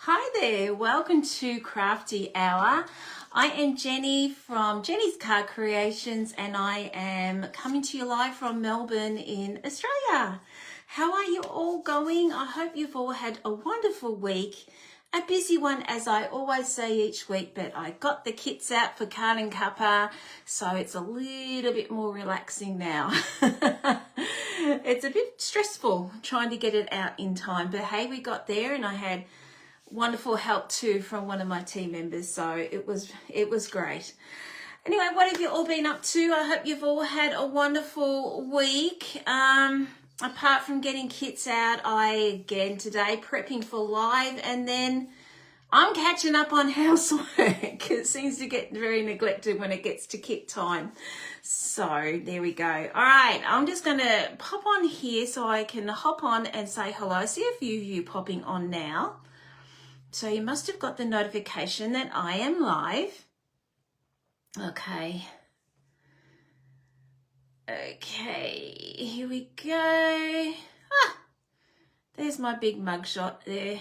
Hi there, welcome to Crafty Hour. I am Jenny from Jenny's Card Creations and I am coming to you live from Melbourne in Australia. How are you all going? I hope you've all had a wonderful week. A busy one, as I always say each week, but I got the kits out for card and cuppa, so it's a little bit more relaxing now. It's a bit stressful trying to get it out in time, but hey, we got there and I had wonderful help too from one of my team members, so it was great. Anyway, what have you all been up to? I hope you've all had a wonderful week. Apart from getting kits out, again today prepping for live, and then I'm catching up on housework. It seems to get very neglected when it gets to kit time. So there we go. All right, I'm just going to pop on here so I can hop on and say hello. I see a few of you popping on now. So you must have got the notification that I am live. Okay, here we go. There's my big mugshot there.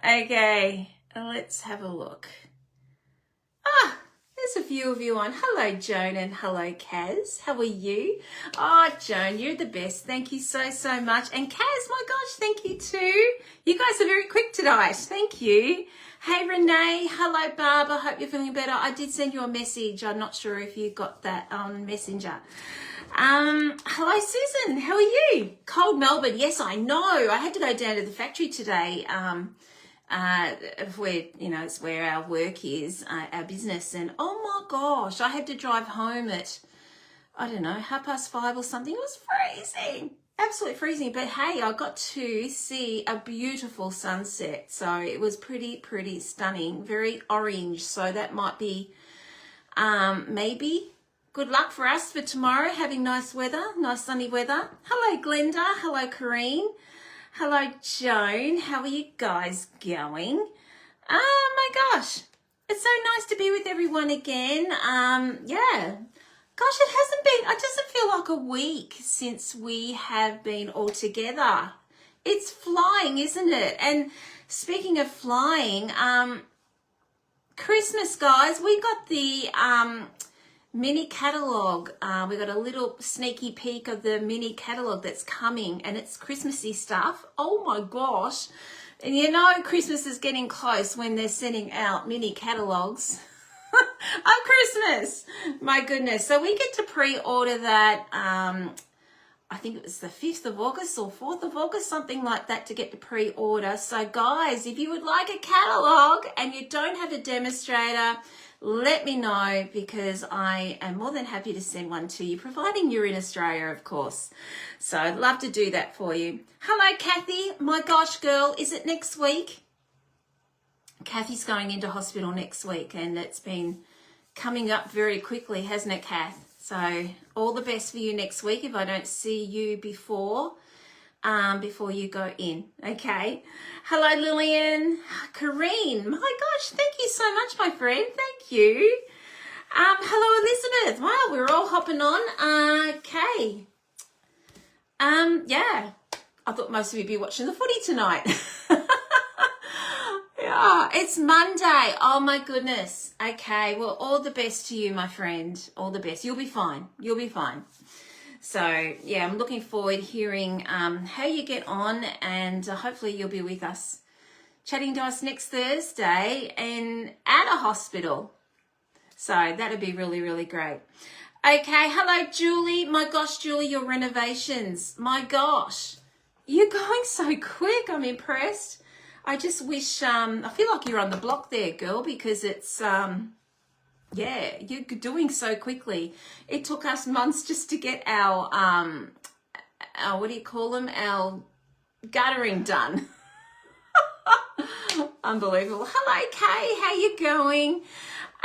Okay, let's have a look. There's a few of you on. Hello, Joan, and hello, Kaz. How are you? Oh, Joan, you're the best. Thank you so much. And Kaz, my gosh, thank you too. You guys are very quick tonight. Thank you. Hey, Renee. Hello, Barb. I hope you're feeling better. I did send you a message. I'm not sure if you got that on Messenger. Hello, Susan. How are you? Cold Melbourne. Yes, I know. I had to go down to the factory today. Where, you know, it's where our work is, our business, and oh my gosh, I had to drive home at, I don't know, 5:30 or something. It was freezing, absolutely freezing, but hey, I got to see a beautiful sunset, so it was pretty stunning, very orange, so that might be maybe good luck for us for tomorrow, having nice weather, nice sunny weather. Hello, Glenda. Hello, Corrine. Hello, Joan. How are you guys going? Oh my gosh, it's so nice to be with everyone again. Yeah. Gosh, it doesn't feel like a week since we have been all together. It's flying, isn't it? And speaking of flying, Christmas, guys, we got the mini catalogue. We got a little sneaky peek of the mini catalogue that's coming, and it's Christmassy stuff. Oh my gosh. And you know Christmas is getting close when they're sending out mini catalogues of Christmas. My goodness. So we get to pre-order that, I think it was the 5th of August or 4th of August, something like that, to get to pre-order. So guys, if you would like a catalogue and you don't have a demonstrator, let me know, because I am more than happy to send one to you, providing you're in Australia, of course. So I'd love to do that for you. Hello, Kathy. My gosh, girl, is it next week? Kathy's going into hospital next week, and it's been coming up very quickly, hasn't it, Kath? So all the best for you next week if I don't see you before you go in. Okay. Hello, Lillian. Corrine. My gosh, thank you so much, my friend. Thank you. Hello, Elizabeth. Wow, we're all hopping on. Okay. Yeah. I thought most of you'd be watching the footy tonight. Yeah, it's Monday. Oh my goodness. Okay. Well, all the best to you, my friend. All the best. You'll be fine. You'll be fine. So, yeah, I'm looking forward to hearing how you get on, and hopefully you'll be with us, chatting to us next Thursday and at a hospital. So that'd be really great. Okay, hello, Julie. My gosh, Julie, your renovations. My gosh, you're going so quick. I'm impressed. I just wish, I feel like you're on the block there, girl, because it's... yeah, you're doing so quickly. It took us months just to get our what do you call them? Our guttering done. Unbelievable. Hello, Kay. How you going?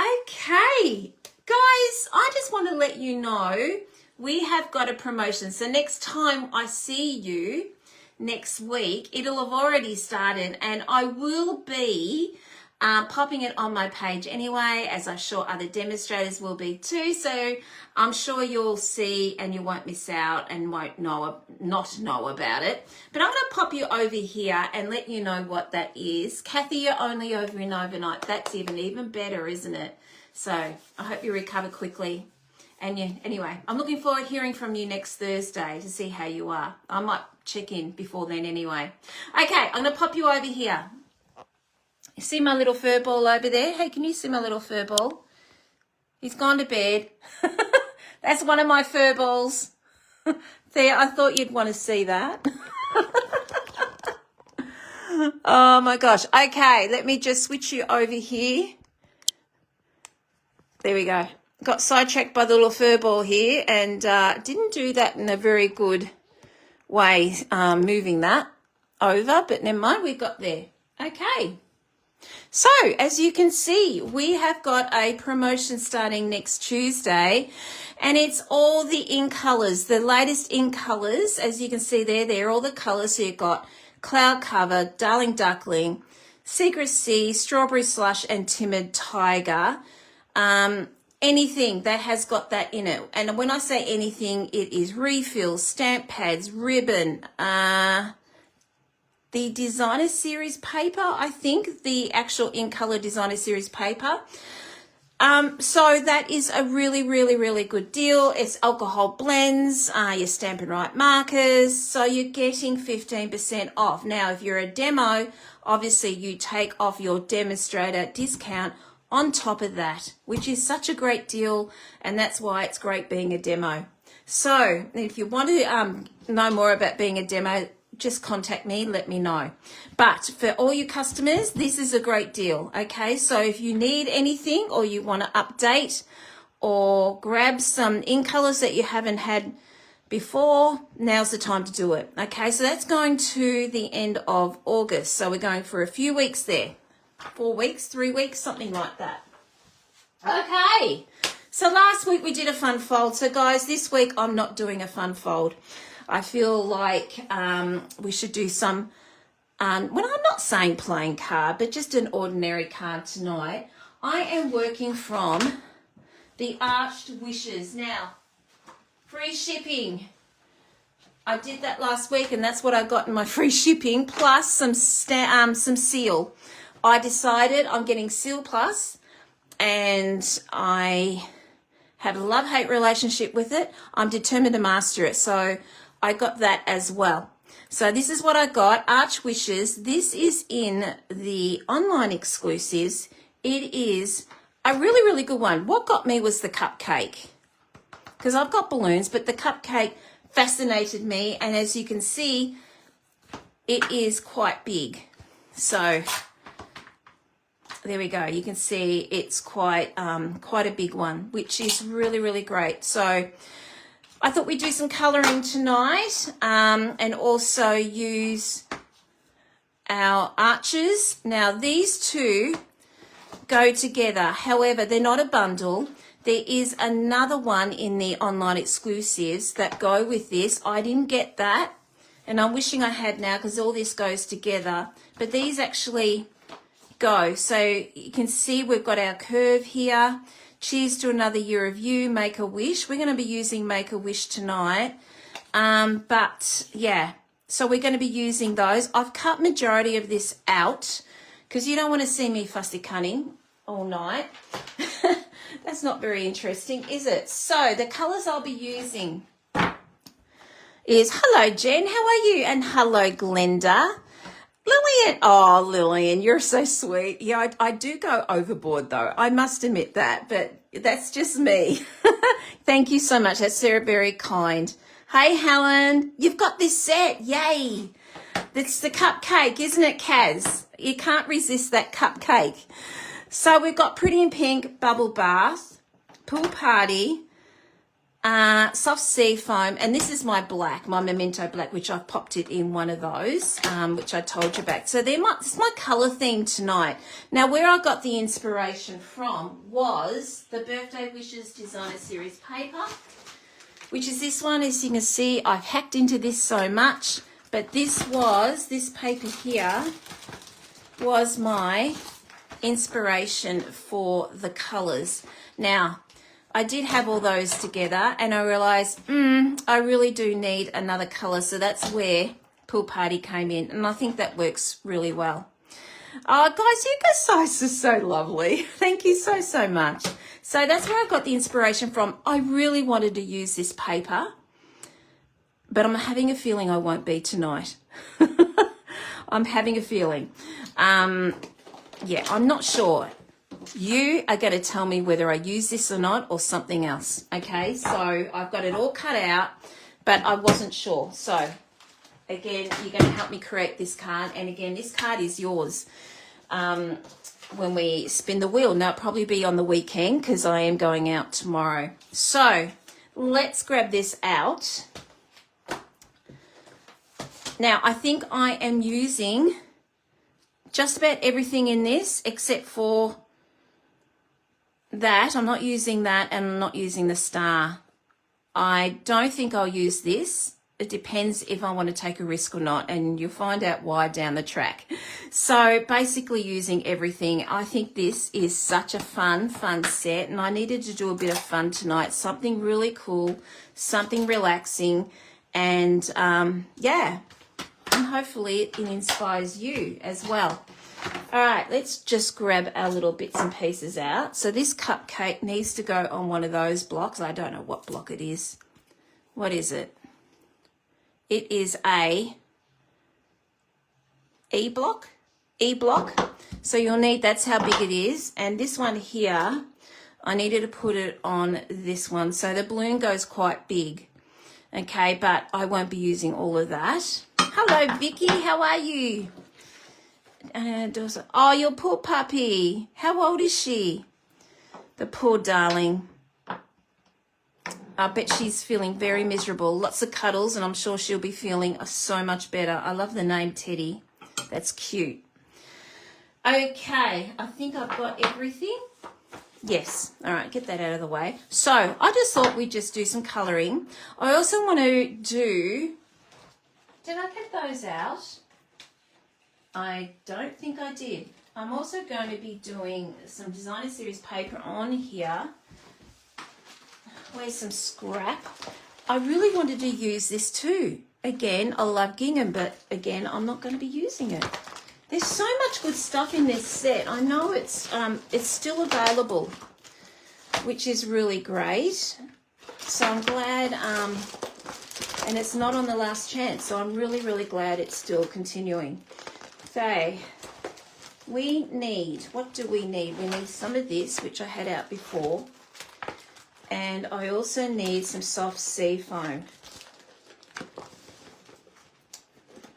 Okay, guys, I just want to let you know we have got a promotion. So next time I see you next week, it'll have already started, and I will be popping it on my page anyway, as I'm sure other demonstrators will be too. So I'm sure you'll see and you won't miss out and won't not know about it. But I'm going to pop you over here and let you know what that is. Kathy, you're only over in overnight. That's even better, isn't it? So I hope you recover quickly. And anyway, I'm looking forward to hearing from you next Thursday to see how you are. I might check in before then anyway. Okay, I'm going to pop you over here. You see my little fur ball over there? Hey, can you see my little fur ball? He's gone to bed. That's one of my fur balls. There, I thought you'd want to see that. Oh my gosh. Okay, let me just switch you over here. There we go. Got sidetracked by the little fur ball here and didn't do that in a very good way, moving that over, but never mind, we got there. Okay. So, as you can see, we have got a promotion starting next Tuesday, and it's all the in colours, the latest in colours. As you can see there, they're all the colours. So you've got Cloud Cover, Darling Duckling, Secret Sea, Strawberry Slush, and Timid Tiger. Anything that has got that in it. And when I say anything, it is refills, stamp pads, ribbon, the designer series paper, I think, the actual in color designer series paper. So that is a really good deal. It's alcohol blends, your Stampin' Right markers. So you're getting 15% off. Now, if you're a demo, obviously you take off your demonstrator discount on top of that, which is such a great deal. And that's why it's great being a demo. So if you want to know more about being a demo, just contact me, let me know. But for all you customers, this is a great deal, okay? So if you need anything or you want to update or grab some in colors that you haven't had before, now's the time to do it, okay? So that's going to the end of August. So we're going for a few weeks there. 4 weeks, 3 weeks, something like that. Okay, so last week we did a fun fold. So guys, this week I'm not doing a fun fold. I feel like we should do some, well, I'm not saying playing card, but just an ordinary card tonight. I am working from the Arched Wishes. Now, free shipping. I did that last week, and that's what I got in my free shipping, plus some seal. I decided I'm getting Seal Plus, and I have a love-hate relationship with it. I'm determined to master it, so I got that as well. So this is what I got, Arch Wishes. This is in the online exclusives. It is a really good one. What got me was the cupcake, because I've got balloons, but the cupcake fascinated me. And as you can see, it is quite big. So there we go. You can see it's quite a big one, which is really great. So I thought we'd do some colouring tonight and also use our arches. Now, these two go together. However, they're not a bundle. There is another one in the online exclusives that go with this. I didn't get that, and I'm wishing I had now because all this goes together. But these actually go. So you can see we've got our curve here. Cheers to another year of you, Make-A-Wish. We're going to be using Make-A-Wish tonight. But yeah, so we're going to be using those. I've cut majority of this out because you don't want to see me fussy cutting all night. That's not very interesting, is it? So the colours I'll be using is, hello Jen, how are you? And hello Glenda. Lillian, oh Lillian, you're so sweet. Yeah, I do go overboard though. I must admit that, but that's just me. Thank you so much. That's very kind. Hey Helen, you've got this set. Yay. It's the cupcake, isn't it, Kaz? You can't resist that cupcake. So we've got Pretty in Pink, Bubble Bath, Pool Party, Soft Sea Foam, and this is my black, my Memento Black, which I've popped it in one of those, which I told you about. So this is my colour theme tonight. Now, where I got the inspiration from was the Birthday Wishes Designer Series paper, which is this one. As you can see, I've hacked into this so much, but this paper here was my inspiration for the colours. Now, I did have all those together and I realised, I really do need another colour. So that's where Pool Party came in, and I think that works really well. Oh, guys, you guys are so lovely. Thank you so, so much. So that's where I got the inspiration from. I really wanted to use this paper, but I'm having a feeling I won't be tonight. I'm having a feeling. Yeah, I'm not sure. You are going to tell me whether I use this or not or something else, okay? So I've got it all cut out, but I wasn't sure. So, again, you're going to help me create this card. And, again, this card is yours when we spin the wheel. Now, it'll probably be on the weekend because I am going out tomorrow. So, let's grab this out. Now, I think I am using just about everything in this except for that. I'm not using that, and I'm not using the star. I don't think I'll use this. It depends if I want to take a risk or not, and you'll find out why down the track. So basically using everything. I think this is such a fun set, and I needed to do a bit of fun tonight. Something really cool, something relaxing, and yeah, and hopefully it inspires you as well. All right, let's just grab our little bits and pieces out. So this cupcake needs to go on one of those blocks. I don't know what block it is. What is it? It is a E block. So you'll need, that's how big it is. And this one here, I needed to put it on this one. So the balloon goes quite big. Okay, but I won't be using all of that. Hello, Vicky. How are you? Oh, your poor puppy. How old is she? The poor darling. I bet she's feeling very miserable. Lots of cuddles, and I'm sure she'll be feeling so much better. I love the name Teddy. That's cute. Okay, I think I've got everything. Yes. All right, get that out of the way. So I just thought we'd just do some colouring. I also want to do... Did I get those out? I don't think I did. I'm also going to be doing some designer series paper on here. Where's some scrap? I really wanted to use this too. Again, I love gingham, but again, I'm not going to be using it. There's so much good stuff in this set. I know it's still available, which is really great. So I'm glad, and it's not on the last chance. So I'm really, really glad it's still continuing. So we need, what do we need? We need some of this, which I had out before. And I also need some soft sea foam.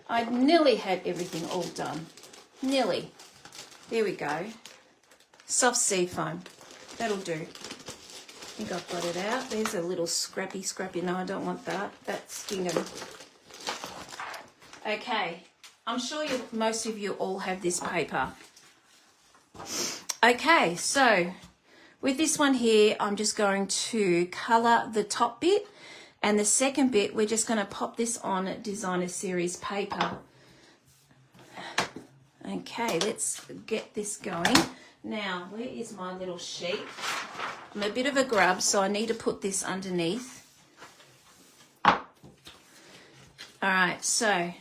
I nearly had everything all done. Nearly. There we go. Soft sea foam. That'll do. I think I've got it out. There's a little scrappy. No, I don't want that. That's gingham. Okay. I'm sure most of you all have this paper. Okay, so with this one here, I'm just going to colour the top bit, and the second bit, we're just going to pop this on designer series paper. Okay, let's get this going. Now, where is my little sheet? I'm a bit of a grub, so I need to put this underneath. All right, so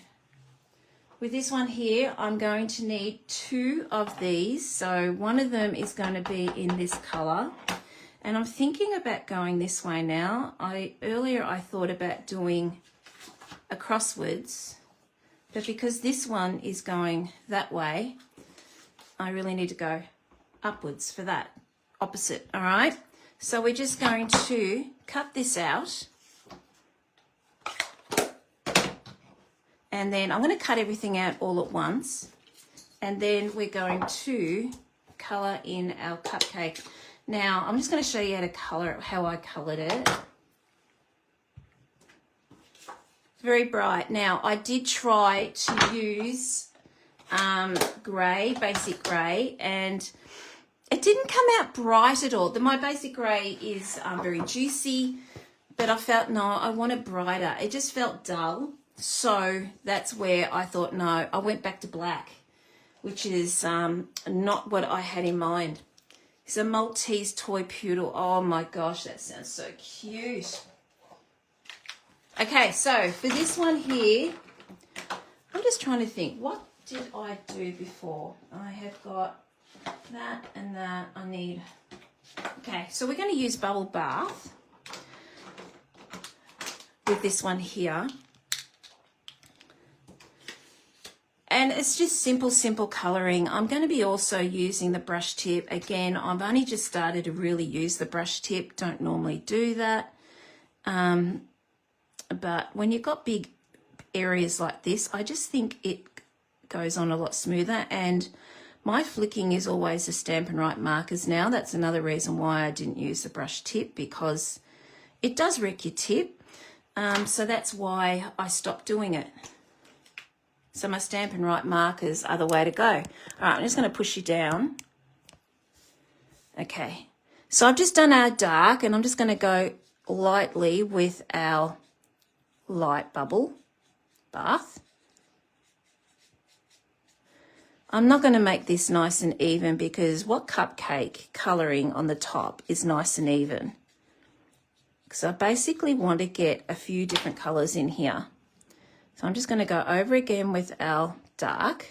with this one here, I'm going to need 2 of these. So one of them is going to be in this colour. And I'm thinking about going this way now. Earlier I thought about doing a crosswards, but because this one is going that way, I really need to go upwards for that, opposite, all right? So we're just going to cut this out. And then I'm going to cut everything out all at once. And then we're going to colour in our cupcake. Now, I'm just going to show you how I coloured it. It's very bright. Now, I did try to use grey, basic grey, and it didn't come out bright at all. My basic grey is very juicy, but I felt, no, I want it brighter. It just felt dull. So that's where I thought, no, I went back to black. which is not what I had in mind. It's a Maltese toy poodle. Oh my gosh, that sounds so cute. Okay, so for this one here, I'm just trying to think, what did I do before? I have got that and that. I need... Okay, so we're going to use Bubble Bath with this one here. And it's just simple colouring. I'm going to be also using the brush tip. Again, I've only just started to really use the brush tip. Don't normally do that. But when you've got big areas like this, I just think it goes on a lot smoother. And my flicking is always the Stampin' Right markers now. That's another reason why I didn't use the brush tip, because it does wreck your tip. So that's why I stopped doing it. So my Stampin' Right markers are the way to go. All right, I'm just going to push you down. Okay, so I've just done our dark, and I'm just going to go lightly with our light bubble bath. I'm not going to make this nice and even, because what cupcake colouring on the top is nice and even? Because I basically want to get a few different colours in here. So I'm just going to go over again with our dark.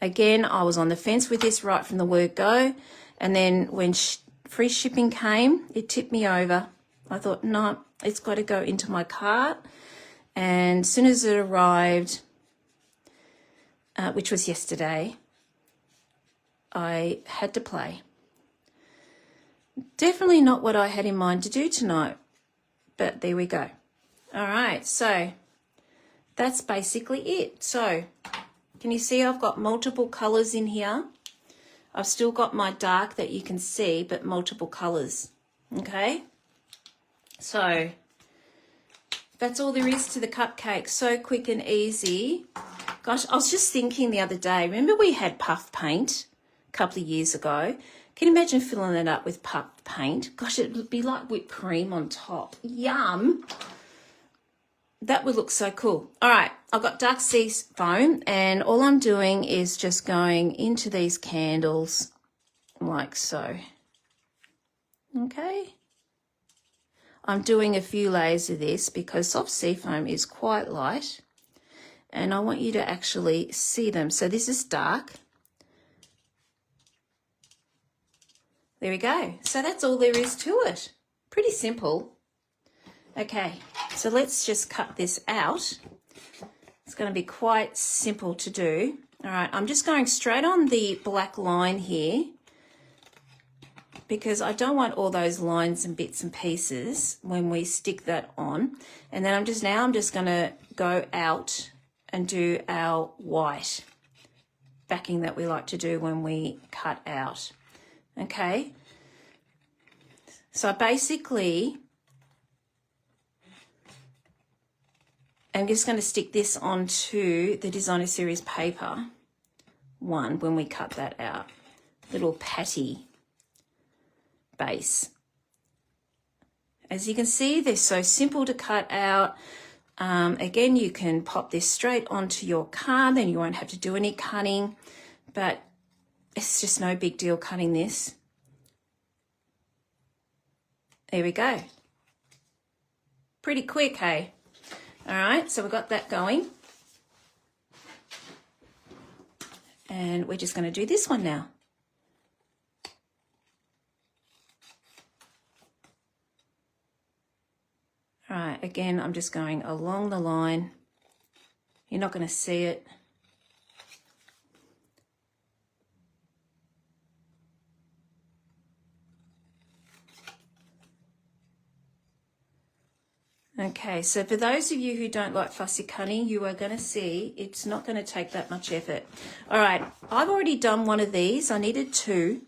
Again, I was on the fence with this right from the word go. And then when free shipping came, it tipped me over. I thought, no, it's got to go into my cart. And as soon as it arrived, which was yesterday, I had to play. Definitely not what I had in mind to do tonight, but there we go. All right, so that's basically it. So can you see I've got multiple colours in here? I've still got my dark that you can see, but multiple colours, okay? So that's all there is to the cupcake. So quick and easy. Gosh, I was just thinking the other day, remember we had puff paint a couple of years ago? Can you imagine filling it up with puff paint? Gosh, it would be like whipped cream on top. Yum. That would look so cool. All right, I've got dark sea foam, and all I'm doing is just going into these candles like so. Okay. I'm doing a few layers of this because soft sea foam is quite light, and I want you to actually see them. So this is dark. There we go. So that's all there is to it. Pretty simple. Okay, so let's just cut this out. It's going to be quite simple to do. All right, I'm just going straight on the black line here, because I don't want all those lines and bits and pieces when we stick that on. And then I'm just going to go out and do our white backing that we like to do when we cut out. Okay, so basically I'm just going to stick this onto the Designer Series paper one when we cut that out. Little patty base. As you can see, they're so simple to cut out. Again, you can pop this straight onto your card, then you won't have to do any cutting, but it's just no big deal cutting this. There we go. Pretty quick, hey? All right, so we've got that going. And we're just going to do this one now. All right, again, I'm just going along the line. You're not going to see it. Okay, so for those of you who don't like fussy cutting, you are going to see it's not going to take that much effort. All right, I've already done one of these. I needed two.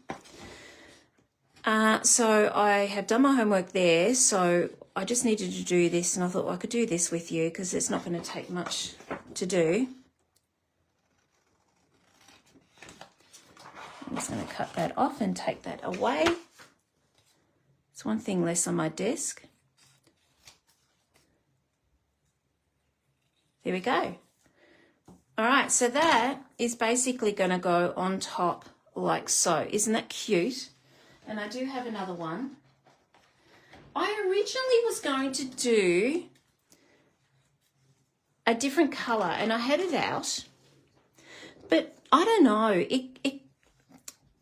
So I have done my homework there, so I just needed to do this, and I thought, well, I could do this with you because it's not going to take much to do. I'm just going to cut that off and take that away. It's one thing less on my desk. There we go. All right, so that is basically going to go on top like so. Isn't that cute? And I do have another one. I originally was going to do a different colour and I had it out, but I don't know.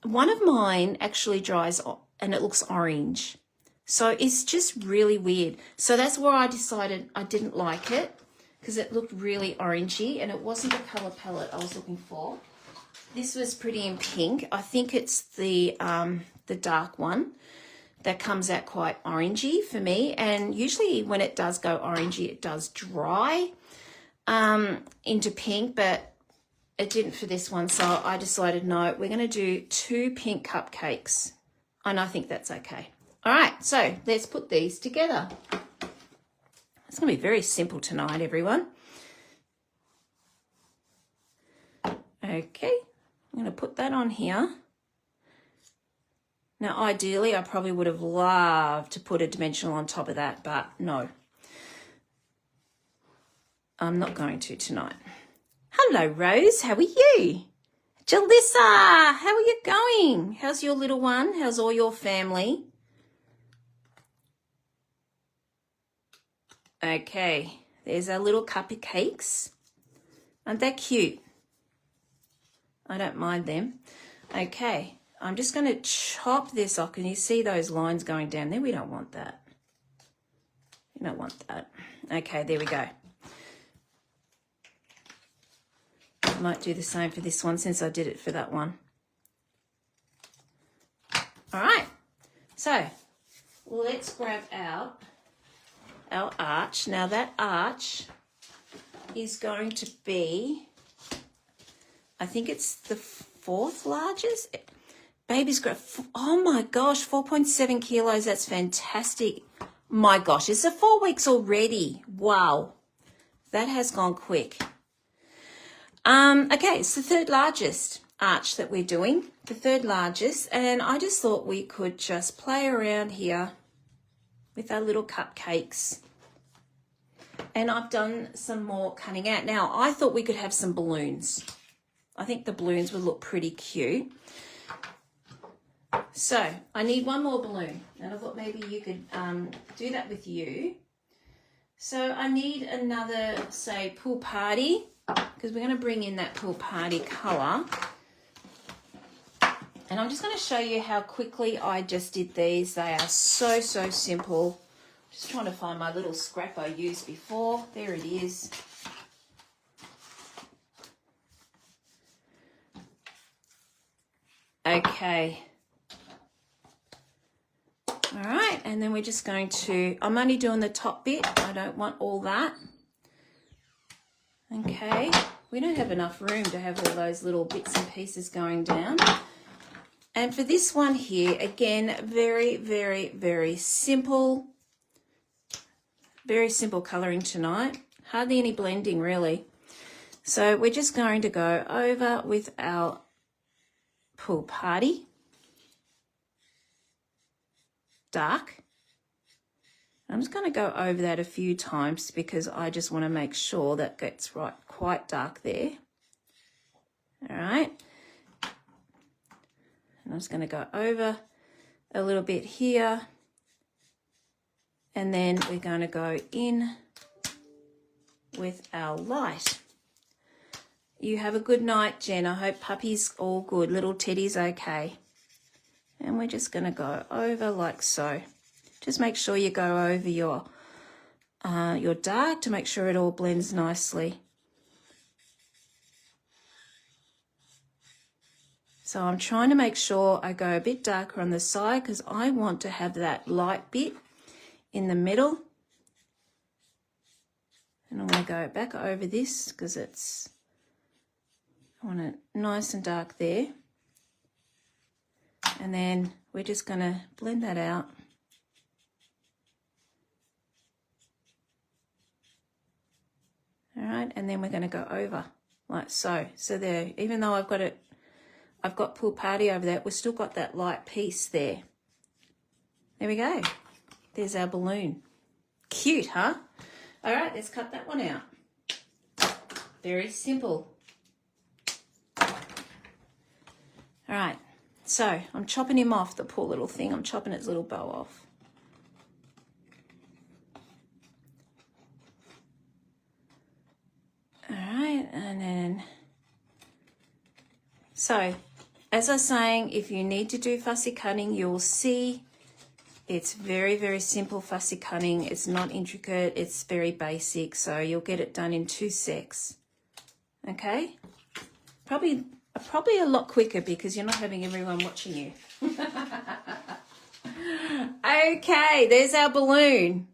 One of mine actually dries and it looks orange. So it's just really weird. So that's where I decided I didn't like it because it looked really orangey and it wasn't the colour palette I was looking for. This was pretty in pink. I think it's the dark one that comes out quite orangey for me. And usually when it does go orangey, it does dry into pink, but it didn't for this one. So I decided, no, we're going to do 2 pink cupcakes. And I think that's okay. All right, so let's put these together. It's going to be very simple tonight, everyone. Okay, I'm going to put that on here. Now, ideally, I probably would have loved to put a dimensional on top of that, but no. I'm not going to tonight. Hello, Rose. How are you? Jalissa, how are you going? How's your little one? How's all your family? Okay, there's our little cupcakes. Aren't they cute? I don't mind them. Okay, I'm just going to chop this off. Can you see those lines going down there? We don't want that. We don't want that. Okay, there we go. I might do the same for this one since I did it for that one. All right, so let's grab out our arch. Now that arch is going to be, I think it's the 4th largest. Baby's got, oh my gosh, 4.7 kilos. That's fantastic. My gosh, it's 4 weeks already. Wow, that has gone quick. Okay, it's the 3rd largest arch that we're doing, the 3rd largest, and I just thought we could just play around here with our little cupcakes. And I've done some more cutting out. Now, I thought we could have some balloons. I think the balloons would look pretty cute. So I need one more balloon, and I thought maybe you could do that with you. So I need another, say, pool party, because we're going to bring in that pool party colour. And I'm just going to show you how quickly I just did these. They are so, so simple. Just trying to find my little scrap I used before. There it is. Okay. All right, and then we're just going to, I'm only doing the top bit. I don't want all that. Okay, we don't have enough room to have all those little bits and pieces going down. And for this one here, again, very, very, very simple. Very simple colouring tonight. Hardly any blending, really. So we're just going to go over with our pool party. Dark. I'm just going to go over that a few times because I just want to make sure that gets right, quite dark there. All right. And I'm just going to go over a little bit here. And then we're going to go in with our light. You have a good night, Jen. I hope puppy's all good. Little Teddy's okay. And we're just going to go over like so. Just make sure you go over your dark to make sure it all blends nicely. So I'm trying to make sure I go a bit darker on the side because I want to have that light bit in the middle. And I'm going to go back over this because I want it nice and dark there. And then we're just going to blend that out. All right, and then we're going to go over like so. So there, even though I've got pool party over there, we've still got that light piece there. There we go. There's our balloon. Cute, huh? All right, let's cut that one out. Very simple. All right, so I'm chopping him off, the poor little thing. I'm chopping its little bow off. All right, and then, so as I was saying, if you need to do fussy cutting, you'll see it's very, very simple fussy cutting. It's not intricate, it's very basic, so you'll get it done in 2 secs. Okay? Probably a lot quicker because you're not having everyone watching you. Okay, there's our balloon.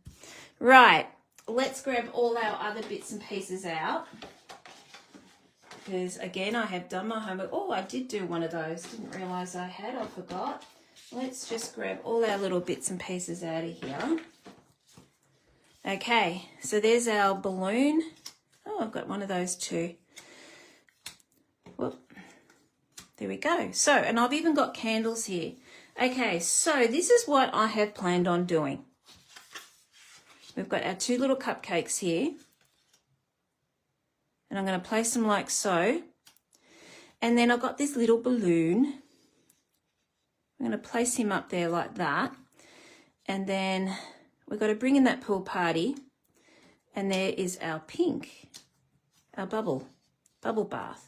Right, let's grab all our other bits and pieces out. Because again, I have done my homework. Oh, I did do one of those. Didn't realise I had, I forgot. Let's just grab all our little bits and pieces out of here. Okay, so there's our balloon. Oh, I've got one of those too. Whoop. There we go. So, and I've even got candles here. Okay, so this is what I have planned on doing. We've got our 2 little cupcakes here. And I'm going to place them like so. And then I've got this little balloon. I'm going to place him up there like that. And then we've got to bring in that pool party. And there is our pink, our bubble bath.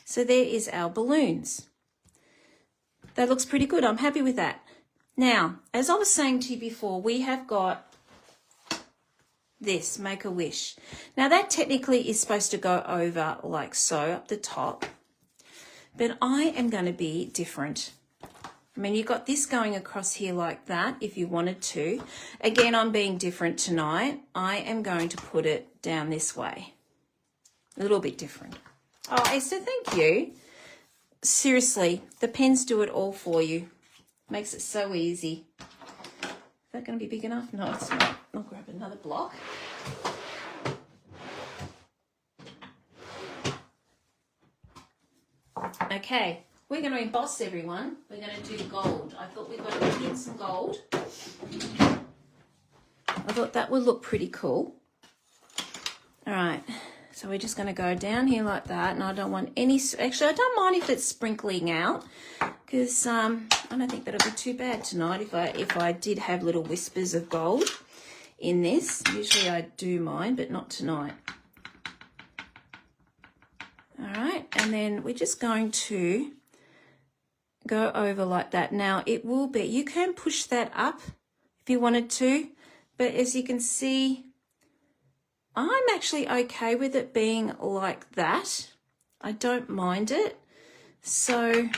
So there is our balloons. That looks pretty good. I'm happy with that. Now, as I was saying to you before, we have got this, Make a Wish. Now that technically is supposed to go over like so up the top, but I am going to be different. I mean, you've got this going across here like that if you wanted to. Again, I'm being different tonight. I am going to put it down this way. A little bit different. Oh, Esther, thank you. Seriously, the pens do it all for you. Makes it so easy. Is that going to be big enough? No, it's not. I'll grab another block. Okay, we're going to emboss, everyone. We're going to do gold. I thought we'd got to get some gold. I thought that would look pretty cool. All right. So we're just going to go down here like that, and I don't want any, actually I don't mind if it's sprinkling out, because I don't think that'll be too bad tonight if I did have little whispers of gold in this. Usually I do mind, but not tonight. All right, and then we're just going to go over like that. Now it will be, you can push that up if you wanted to, but as you can see, I'm actually okay with it being like that. I don't mind it. So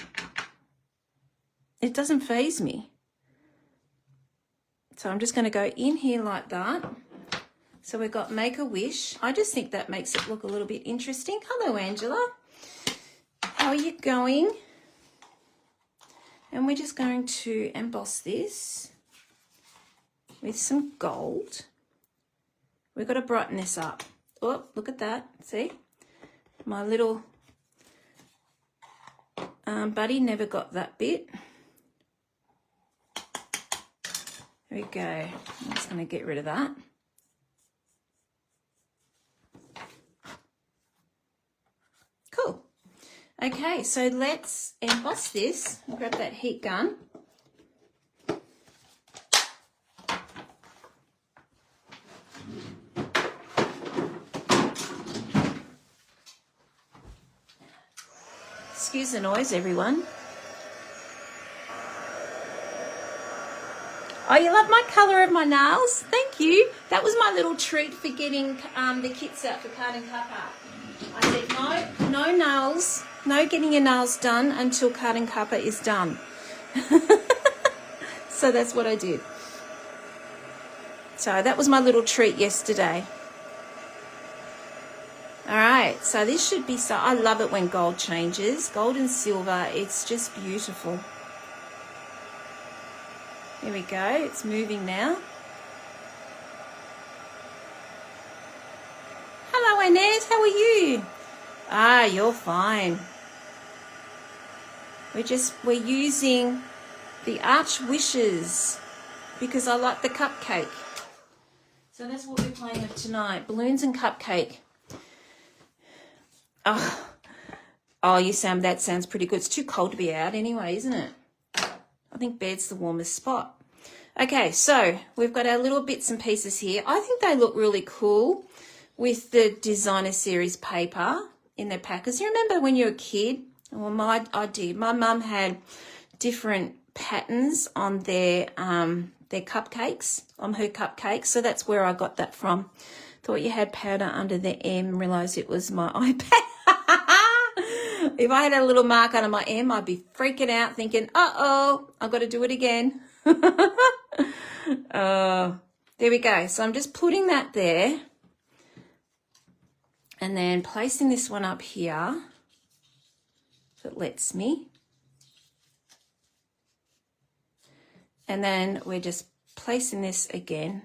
it doesn't faze me. So I'm just going to go in here like that. So we've got Make a Wish. I just think that makes it look a little bit interesting. Hello, Angela. How are you going? And we're just going to emboss this with some gold. We've got to brighten this up. Oh, look at that. See? My little buddy never got that bit. There we go. I'm just going to get rid of that. Cool. Okay, so let's emboss this. I'll grab that heat gun. Excuse the noise, everyone. Oh, you love my colour of my nails? Thank you. That was my little treat for getting the kits out for Card and Cuppa. I said, no nails, no getting your nails done until Card and Cuppa is done. So that's what I did. So that was my little treat yesterday. All right, so this should be, so I love it when gold changes. Gold and silver, it's just beautiful. There we go, it's moving now. Hello, Annette, how are you? Ah, you're fine. We're using the Arch Wishes because I like the cupcake. So that's what we're playing with tonight, balloons and cupcake. Oh, that sounds pretty good. It's too cold to be out anyway, isn't it? I think bed's the warmest spot. Okay, so we've got our little bits and pieces here. I think they look really cool with the designer series paper in their packers. You remember when you were a kid? Well, I did. My mum had different patterns on their cupcakes, on her cupcakes. So that's where I got that from. Thought you had powder under the M, realised it was my iPad. If I had a little mark under my M, I'd be freaking out thinking, uh-oh, I've got to do it again. There we go. So I'm just putting that there and then placing this one up here if it lets me. And then we're just placing this again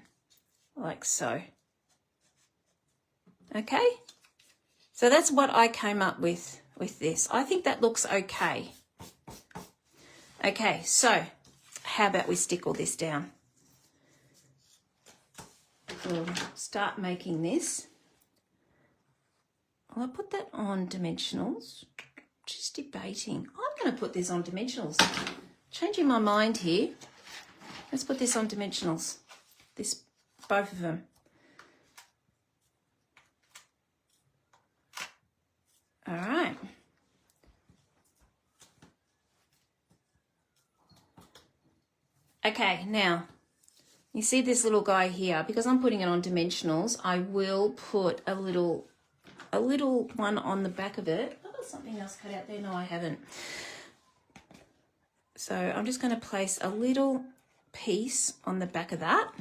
like so. Okay, so that's what I came up with this. I think that looks okay. Okay, so how about we stick all this down? We'll start making this. Will I put that on dimensionals? Just debating. I'm going to put this on dimensionals. Changing my mind here. Let's put this on dimensionals. Both of them. All right. Okay, now, you see this little guy here, because I'm putting it on dimensionals, I will put a little one on the back of it. I've got something else cut out there. No, I haven't. So I'm just going to place a little piece on the back of that.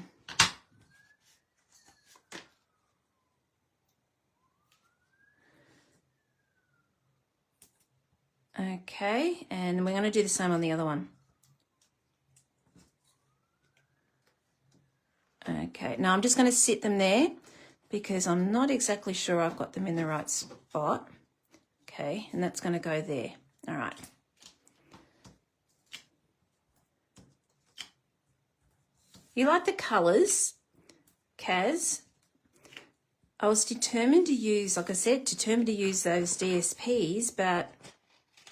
Okay, and we're going to do the same on the other one. Okay, now I'm just going to sit them there because I'm not exactly sure I've got them in the right spot. Okay, and that's going to go there. All right. You like the colours, Kaz? I was determined to use, like I said, those DSPs, but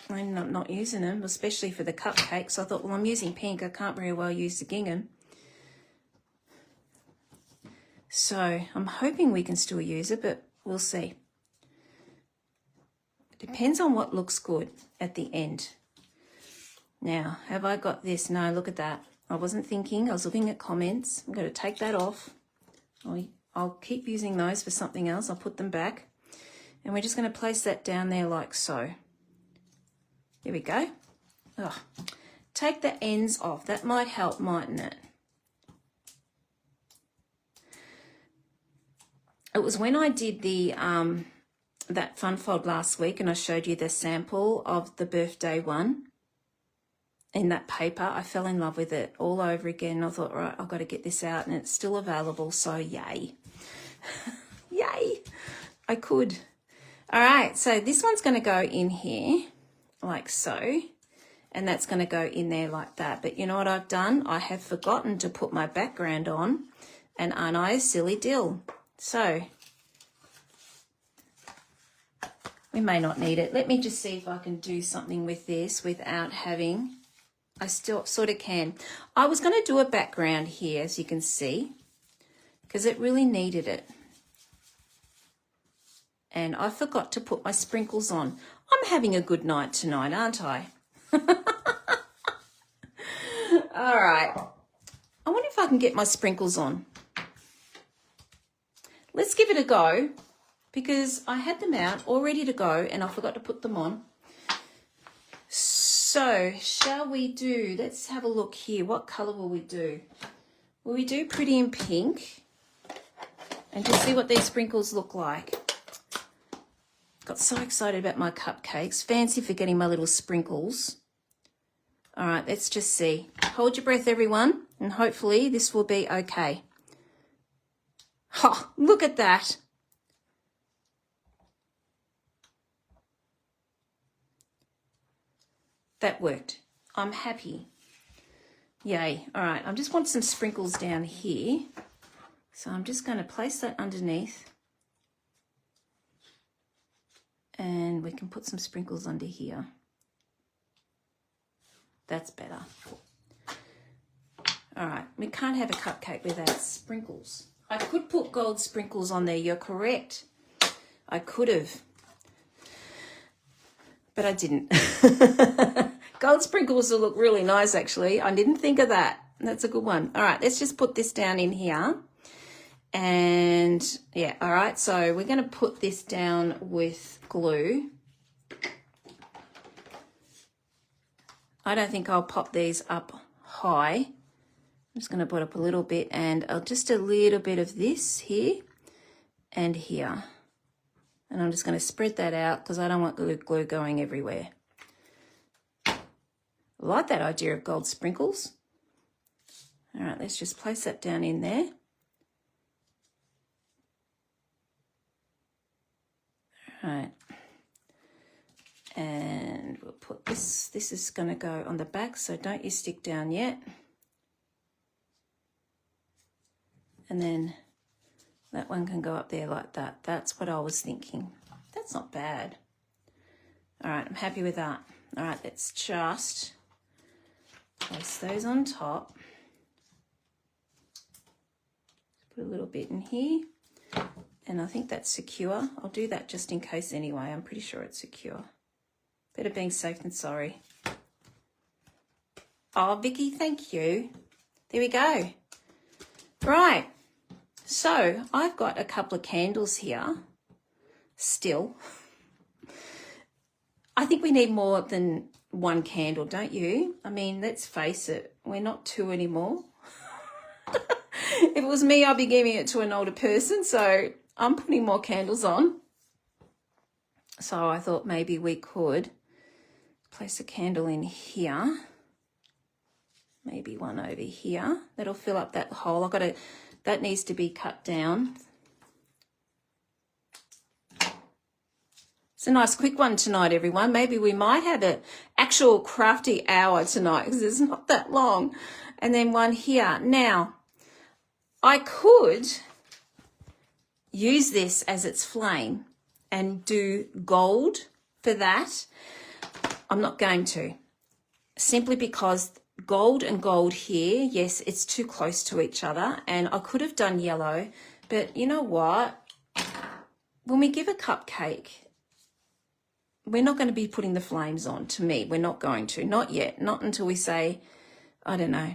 I'm not using them, especially for the cupcakes. I thought, well, I'm using pink. I can't very well use the gingham. So I'm hoping we can still use it, but we'll see. It depends on what looks good at the end. Now, have I got this? No, look at that. I wasn't thinking. I was looking at comments. I'm going to take that off. I'll keep using those for something else. I'll put them back. And we're just going to place that down there like so. There we go. Oh, take the ends off. That might help, mightn't it? It was when I did the that fun fold last week and I showed you the sample of the birthday one in that paper. I fell in love with it all over again. I thought, right, I've got to get this out, and it's still available, so yay. Yay, I could. All right, so this one's going to go in here like so, and that's going to go in there like that. But you know what I've done? I have forgotten to put my background on, and aren't I a silly dill? So we may not need it. Let me just see if I can do something with this without having, I still sort of can. I was going to do a background here, as you can see, because it really needed it. And I forgot to put my sprinkles on. I'm having a good night tonight, aren't I? All right. I wonder if I can get my sprinkles on. Let's give it a go, because I had them out all ready to go and I forgot to put them on. So shall we do, let's have a look here. What colour will we do? Will we do pretty in pink and just see what these sprinkles look like? Got so excited about my cupcakes. Fancy for getting my little sprinkles. All right, let's just see. Hold your breath, everyone, and hopefully this will be okay. Oh, look at that. That worked. I'm happy. Yay. All right, I just want some sprinkles down here. So I'm just going to place that underneath. And we can put some sprinkles under here. That's better. All right, we can't have a cupcake without sprinkles. I could put gold sprinkles on there, you're correct. I could have, but I didn't. Gold sprinkles will look really nice, actually. I didn't think of that. That's a good one. All right, let's just put this down in here. And yeah, all right, so we're going to put this down with glue. I don't think I'll pop these up high. I'm just going to put up a little bit, and just a little bit of this here and here. And I'm just going to spread that out because I don't want glue going everywhere. I like that idea of gold sprinkles. All right, let's just place that down in there. All right. And we'll put this is going to go on the back, so don't you stick down yet. And then that one can go up there like that. That's what I was thinking. That's not bad. All right, I'm happy with that. All right, let's just place those on top. Put a little bit in here. And I think that's secure. I'll do that just in case anyway. I'm pretty sure it's secure. Better being safe than sorry. Oh, Vicky, thank you. There we go. Right. So I've got a couple of candles here still. I think we need more than one candle, don't you? I mean, let's face it, we're not two anymore. If it was me, I'd be giving it to an older person, so I'm putting more candles on. So I thought maybe we could place a candle in here. Maybe one over here. That'll fill up that hole. That needs to be cut down. It's a nice quick one tonight, everyone. Maybe we might have an actual crafty hour tonight because it's not that long. And then one here. Now, I could use this as its flame and do gold for that. I'm not going to, simply because gold and gold here, yes, it's too close to each other, and I could have done yellow, but you know what? When we give a cupcake, we're not going to be putting the flames on. To me, we're not going to, not yet, not until we say, I don't know.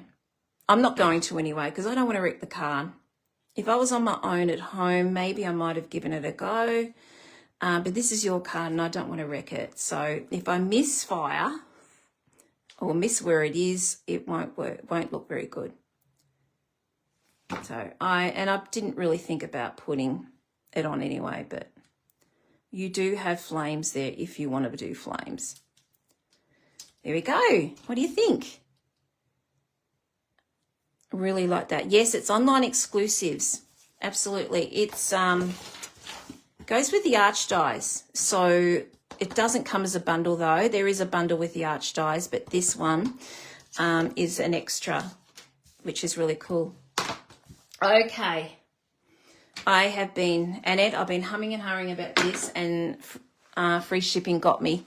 I'm not going to anyway, because I don't want to wreck the card. If I was on my own at home, maybe I might have given it a go, but this is your card and I don't want to wreck it. So if I misfire or miss where it is, it won't work, won't look very good. So I didn't really think about putting it on anyway, but you do have flames there if you want to do flames. There we go. What do you think? Really like that. Yes, it's online exclusives. Absolutely. It's goes with the arch dies. So it doesn't come as a bundle though. There is a bundle with the arch dies, but this one is an extra, which is really cool. Okay. I've been humming and hurrying about this, and free shipping got me.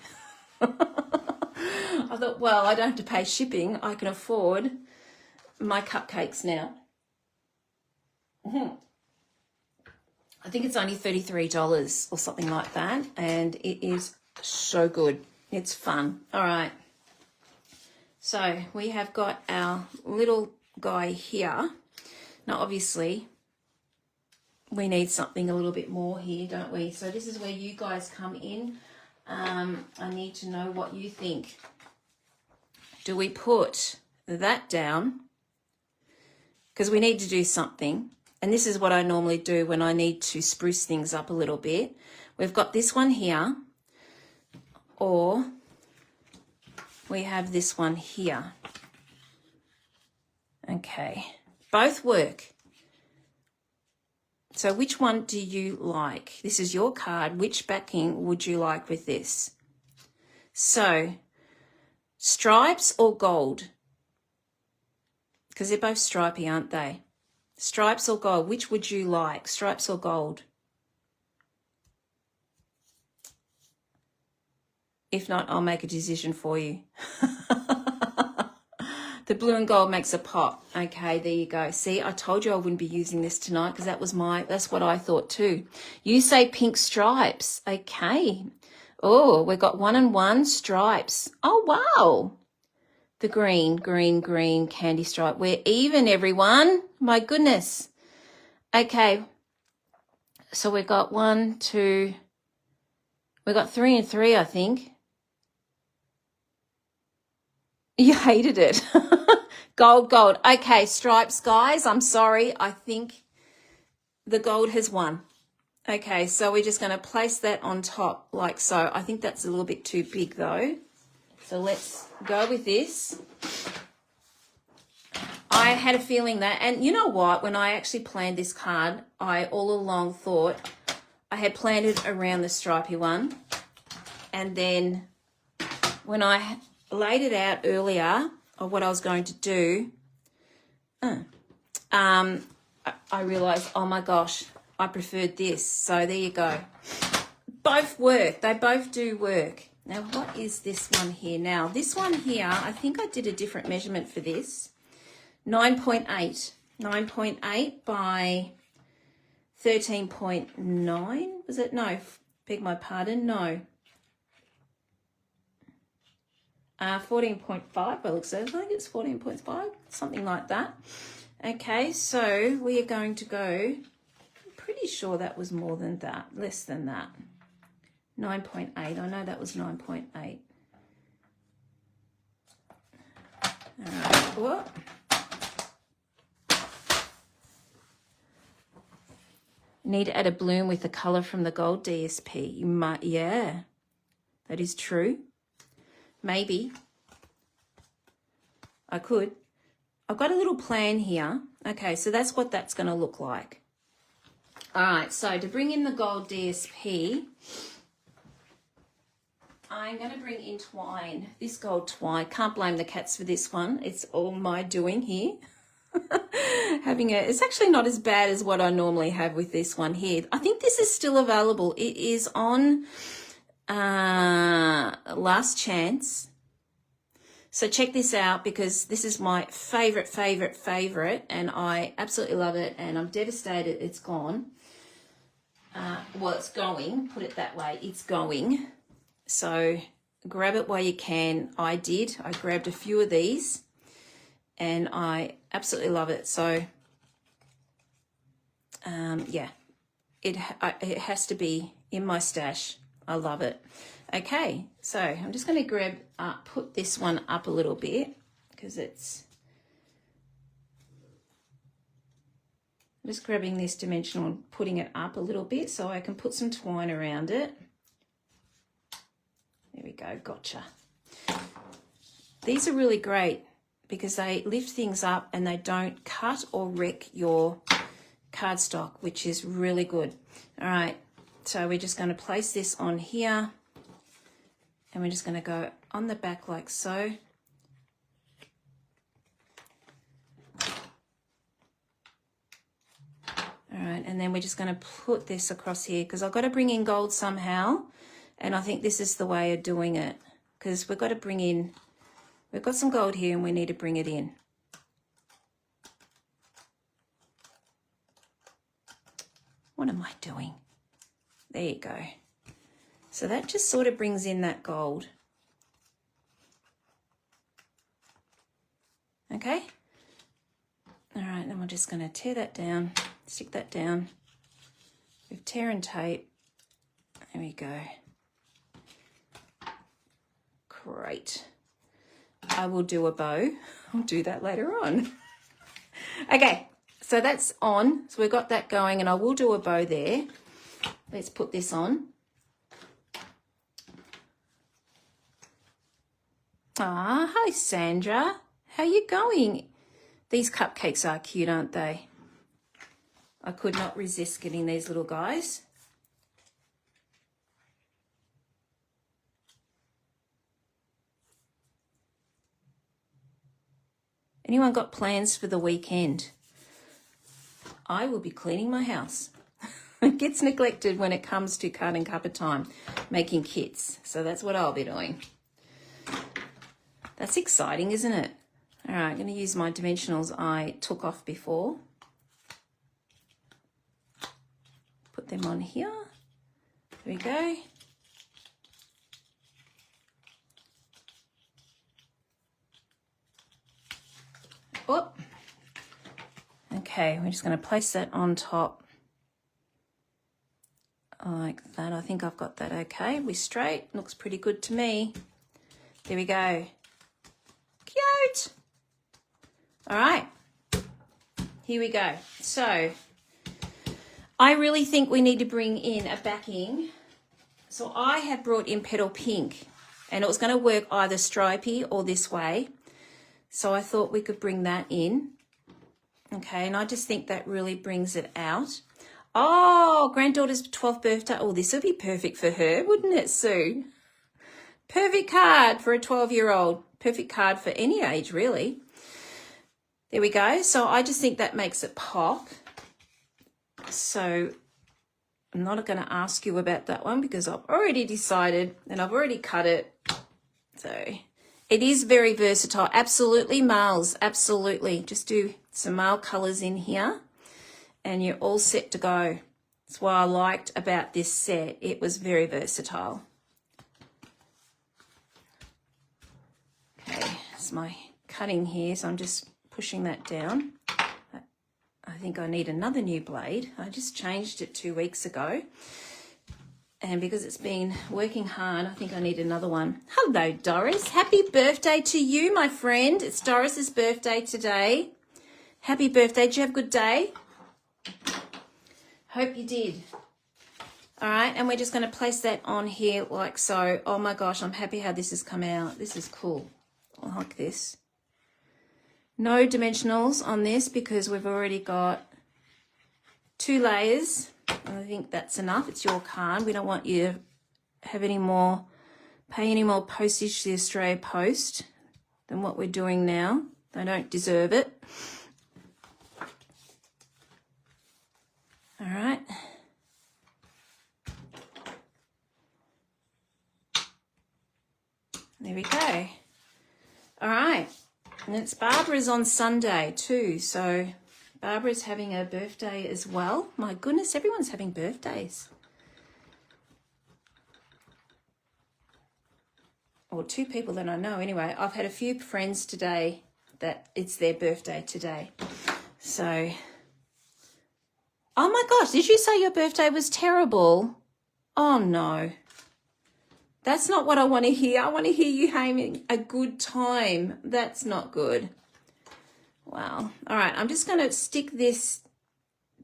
I thought, well, I don't have to pay shipping. I can afford my cupcakes now. I think it's only $33 or something like that, and it is so good. It's fun. All right. So we have got our little guy here. Now, obviously, we need something a little bit more here, don't we? So this is where you guys come in. I need to know what you think. Do we put that down? Because we need to do something. And this is what I normally do when I need to spruce things up a little bit. We've got this one here, or we have this one here. Okay, both work. So which one do you like? This is your card. Which backing would you like with this? So, stripes or gold? Because they're both stripy, aren't they? Stripes or gold? Which would you like? Stripes or gold? If not, I'll make a decision for you. The blue and gold makes a pop. Okay, there you go. See, I told you I wouldn't be using this tonight because that's what I thought too. You say pink stripes. Okay. Oh, we've got 1 and 1 stripes. Oh, wow. The green candy stripe. We're even, everyone. My goodness. Okay. So we've got 1, 2, we've got 3 and 3, I think. You hated it. Gold. Okay, stripes, guys. I'm sorry. I think the gold has won. Okay, so we're just going to place that on top like so. I think that's a little bit too big though. So let's go with this. I had a feeling that, and you know what? When I actually planned this card, I all along thought I had planned it around the stripy one. And then when I laid it out earlier of what I was going to do, I realized, oh my gosh, I preferred this. So there you go. Both work. They both do work. Now, what is this one here? Now, this one here, I think I did a different measurement for this. 9.8. 9.8 by 13.9. Was it? No, beg my pardon. No. 14.5 by the looks of it. I think it's 14.5, something like that. Okay, so we are going to go, I'm pretty sure that was more than that, less than that. 9.8, I know that was 9.8. All right, what? Need to add a bloom with the colour from the gold DSP. You might, yeah, that is true. Maybe I could. I've got a little plan here. Okay, so that's what that's going to look like. All right, so to bring in the gold DSP, I'm going to bring in twine. This gold twine. Can't blame the cats for this one. It's all my doing here. It's actually not as bad as what I normally have with this one here. I think this is still available. It is on last chance. So check this out because this is my favorite, and I absolutely love it, and I'm devastated it's gone. Well, it's going, put it that way, it's going. So grab it while you can. I did. I grabbed a few of these and I absolutely love it. So, yeah, it has to be in my stash. I love it. Okay, so I'm just going to put this one up a little bit because it's, I'm just grabbing this dimensional and putting it up a little bit so I can put some twine around it. There we go, gotcha. These are really great because they lift things up and they don't cut or wreck your cardstock, which is really good. All right, so we're just going to place this on here and we're just going to go on the back like so. All right, and then we're just going to put this across here because I've got to bring in gold somehow. And I think this is the way of doing it because we've got to bring in, we've got some gold here and we need to bring it in. What am I doing? There you go. So that just sort of brings in that gold. Okay. All right, then we're just going to tear that down, stick that down with tear and tape. There we go. Great. I will do a bow. I'll do that later on. Okay, so that's on. So we've got that going and I will do a bow there. Let's put this on. Ah, hi Sandra. How you going? These cupcakes are cute, aren't they? I could not resist getting these little guys. Anyone got plans for the weekend? I will be cleaning my house. It gets neglected when it comes to card and cuppa time, making kits. So that's what I'll be doing. That's exciting, isn't it? All right, I'm going to use my dimensionals I took off before. Put them on here. There we go. Oh. Okay, we're just going to place that on top like that. I think I've got that okay. We're straight. Looks pretty good to me. There we go. Cute. All right. Here we go. So I really think we need to bring in a backing. So I have brought in Petal Pink, and it was going to work either stripy or this way. So I thought we could bring that in. Okay, and I just think that really brings it out. Oh, granddaughter's 12th birthday. Oh, this would be perfect for her, wouldn't it, Sue? Perfect card for a 12-year-old. Perfect card for any age, really. There we go. So I just think that makes it pop. So I'm not going to ask you about that one because I've already decided and I've already cut it. So it is very versatile. Absolutely, males. Absolutely. Just do some male colours in here and you're all set to go. That's what I liked about this set. It was very versatile. Okay, it's my cutting here, so I'm just pushing that down. I think I need another new blade. I just changed it 2 weeks ago. And because it's been working hard, I think I need another one. Hello, Doris. Happy birthday to you, my friend. It's Doris's birthday today. Happy birthday. Did you have a good day? Hope you did. All right, and we're just going to place that on here like so. Oh, my gosh, I'm happy how this has come out. This is cool. I like this. No dimensionals on this because we've already got 2 layers. I think that's enough. It's your card. We don't want you to have any more, pay any more postage to the Australia Post than what we're doing now. They don't deserve it. All right. There we go. All right. And it's Barbara's on Sunday too. So Barbara's having her birthday as well. My goodness, everyone's having birthdays. Or 2 people that I know anyway. I've had a few friends today that it's their birthday today. So, oh my gosh, did you say your birthday was terrible? Oh no. That's not what I want to hear. I want to hear you having a good time. That's not good. Wow. All right, I'm just going to stick this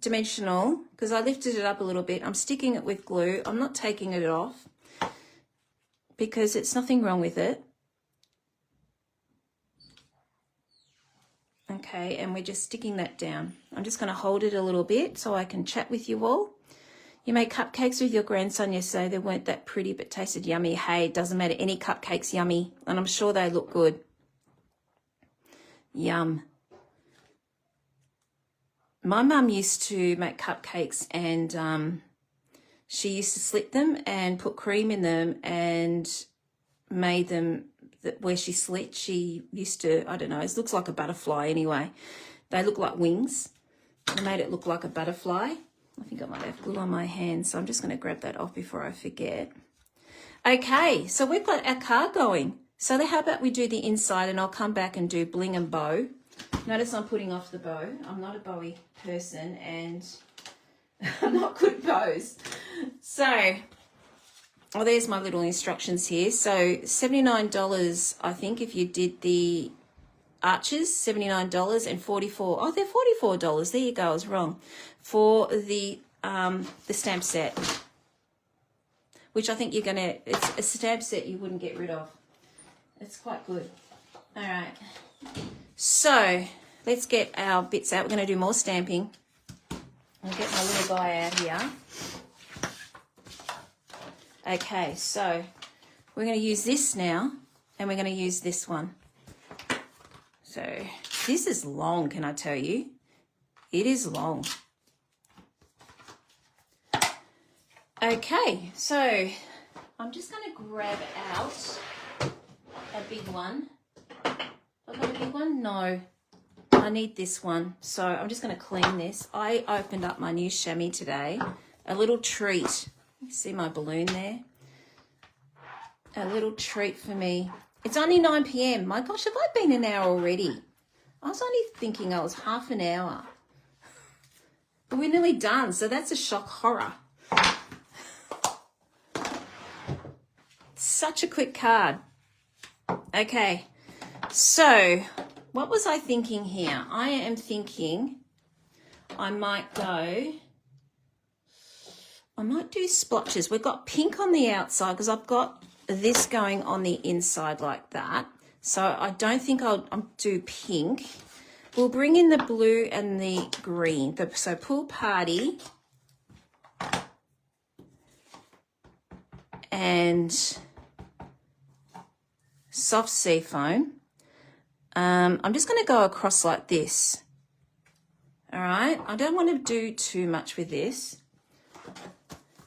dimensional because I lifted it up a little bit. I'm sticking it with glue. I'm not taking it off because it's nothing wrong with it. Okay, and we're just sticking that down. I'm just going to hold it a little bit so I can chat with you all. You made cupcakes with your grandson yesterday. They weren't that pretty but tasted yummy. Hey, it doesn't matter. Any cupcake's yummy, and I'm sure they look good. Yum. My mum used to make cupcakes and she used to slit them and put cream in them and made them where she slit. She used to, I don't know, it looks like a butterfly anyway. They look like wings. I made it look like a butterfly. I think I might have glue on my hand, so I'm just going to grab that off before I forget. Okay, so we've got our card going. So how about we do the inside and I'll come back and do bling and bow. Notice I'm putting off the bow. I'm not a bowy person and I'm not good at bows. So, oh, there's my little instructions here. So $79, I think, if you did the arches, $79 and $44. Oh, they're $44. There you go. I was wrong. For the stamp set, which I think you're going to, it's a stamp set you wouldn't get rid of. It's quite good. All right. So let's get our bits out. We're going to do more stamping. I'll get my little guy out here. Okay, so we're going to use this now, and we're going to use this one. So this is long, can I tell you? It is long. Okay, so I'm just going to grab out a big one. Have I got a big one? No. I need this one. So I'm just going to clean this. I opened up my new chamois today. A little treat. You see my balloon there? A little treat for me. It's only 9 p.m. My gosh, have I been an hour already? I was only thinking I was half an hour. But we're nearly done, so that's a shock horror. Such a quick card. Okay, so what was I thinking here? I am thinking I might do splotches. We've got pink on the outside because I've got this going on the inside like that. So I don't think I'll do pink. We'll bring in the blue and the green. So Pool Party and Soft Seafoam. I'm just going to go across like this. All right. I don't want to do too much with this.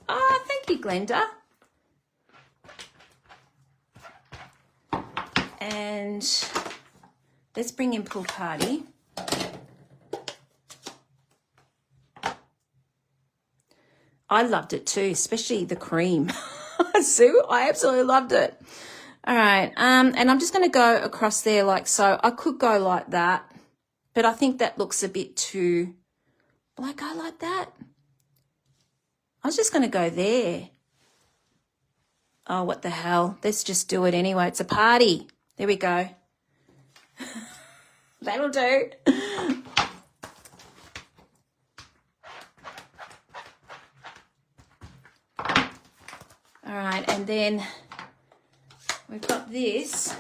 Oh, thank you, Glenda. And let's bring in Pool Party. I loved it too, especially the cream. Sue, I absolutely loved it. All right, and I'm just going to go across there like so. I could go like that, but I think that looks a bit too... Will I go like that? I was just going to go there. Oh, what the hell. Let's just do it anyway. It's a party. There we go. That'll do. All right, and then we've got this,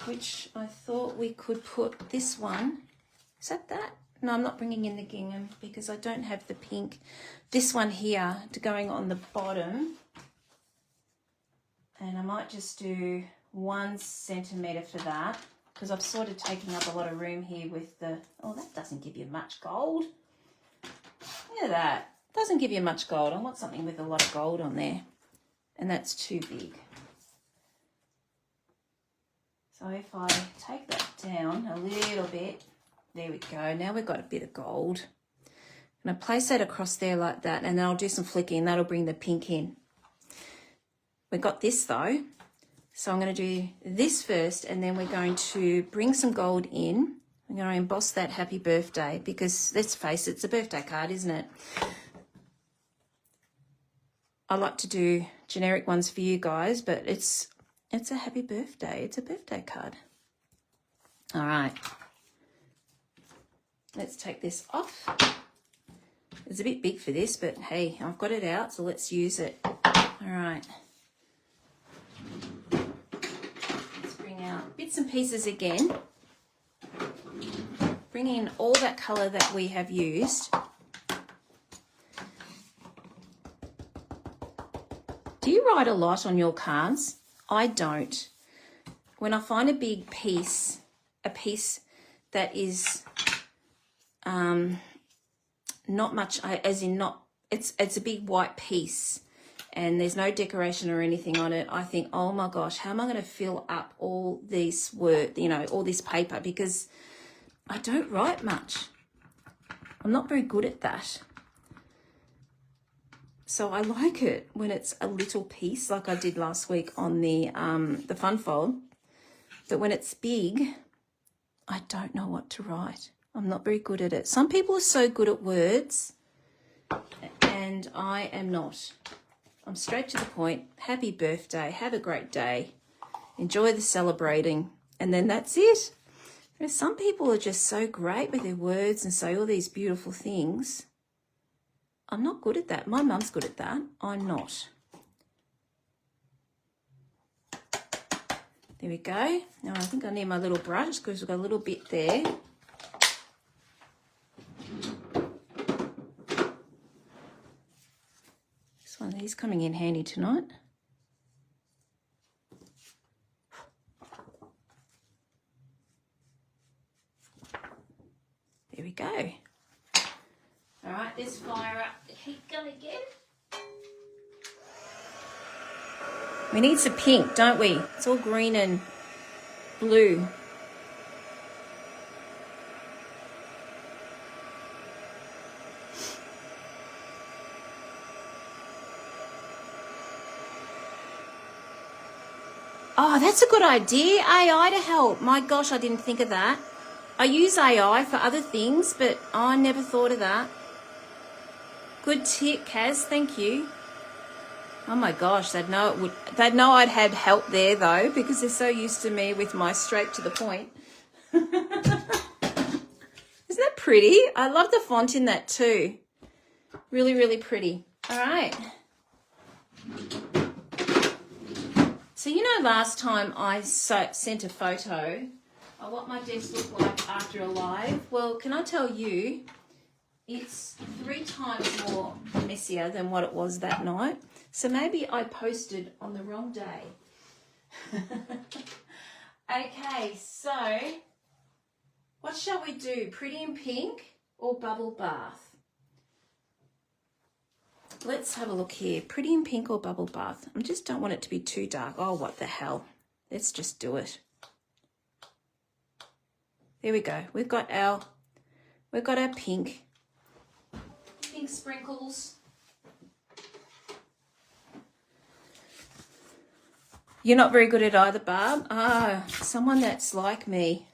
which I thought we could put this one. Is that? No, I'm not bringing in the gingham because I don't have the pink. This one here to going on the bottom. And I might just do 1 centimetre for that because I've sort of taken up a lot of room here with the... Oh, that doesn't give you much gold. Look at that. Doesn't give you much gold. I want something with a lot of gold on there. And that's too big. So if I take that down a little bit, there we go. Now we've got a bit of gold. I'm going to place that across there like that, and then I'll do some flicking. That'll bring the pink in. We've got this though. So I'm going to do this first, and then we're going to bring some gold in. I'm going to emboss that happy birthday because let's face it, it's a birthday card, isn't it? I like to do generic ones for you guys, but it's a happy birthday. It's a birthday card. All right. Let's take this off. It's a bit big for this, but hey, I've got it out, so let's use it. All right. Let's bring out bits and pieces again. Bring in all that colour that we have used. Do you write a lot on your cards? I don't. When I find a big piece, a piece that is not much, as in not, it's a big white piece and there's no decoration or anything on it, I think, oh my gosh, how am I going to fill up all this work, all this paper, because I don't write much. I'm not very good at that. So I like it when it's a little piece like I did last week on the fun fold. But when it's big, I don't know what to write. I'm not very good at it. Some people are so good at words and I am not. I'm straight to the point. Happy birthday. Have a great day. Enjoy the celebrating. And then that's it. Some people are just so great with their words and say all these beautiful things. I'm not good at that. My mum's good at that. I'm not. There we go. Now I think I need my little brush because we've got a little bit there. This one, he's coming in handy tonight. There we go. All right, let's fire up the heat gun again. We need some pink, don't we? It's all green and blue. Oh, that's a good idea, AI to help. My gosh, I didn't think of that. I use AI for other things, but I never thought of that. Good tip, Kaz, thank you. Oh my gosh, they'd know I'd had help there though, because they're so used to me with my straight to the point. Isn't that pretty? I love the font in that too. Really, really pretty. All right. So you know last time I sent a photo of what my desk looked like after a live? Well, can I tell you, it's 3 times more messier than what it was that night. So maybe I posted on the wrong day. Okay, so what shall we do? Pretty in pink or bubble bath? Let's have a look here. Pretty in pink or bubble bath? I just don't want it to be too dark. Oh, what the hell. Let's just do it. There we go. We've got our pink sprinkles. You're not very good at either, Barb. Ah, someone that's like me.